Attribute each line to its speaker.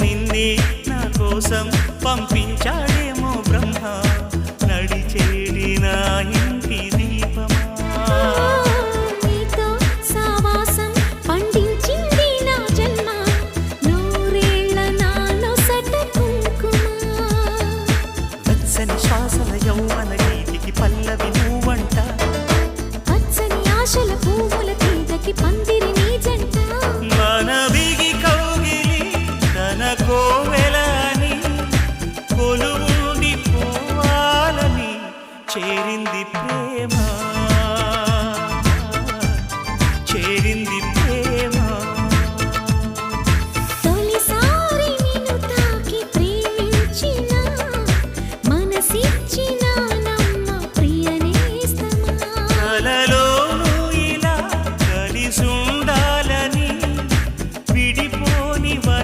Speaker 1: నిన్నే నా కోసం పంపించాడేమో బ్రహ్మ నడిచేడి నా ఇంటి దీపమా
Speaker 2: నీతో సావాసం పండించింది నా జన్మ నూరేళ్ల నాలో సట కుంకుమ
Speaker 1: వెచ్చని శ్వాసల యౌవన గీతికి పల్లవి నువ్వంట
Speaker 2: పచ్చని ఆశల పువ్వుల తీగకి పందిరి నీ జంట
Speaker 1: మనవిగి కౌగిలి తన కోవెలని కొలువుండి పోవాలని చేరింది ప్రేమ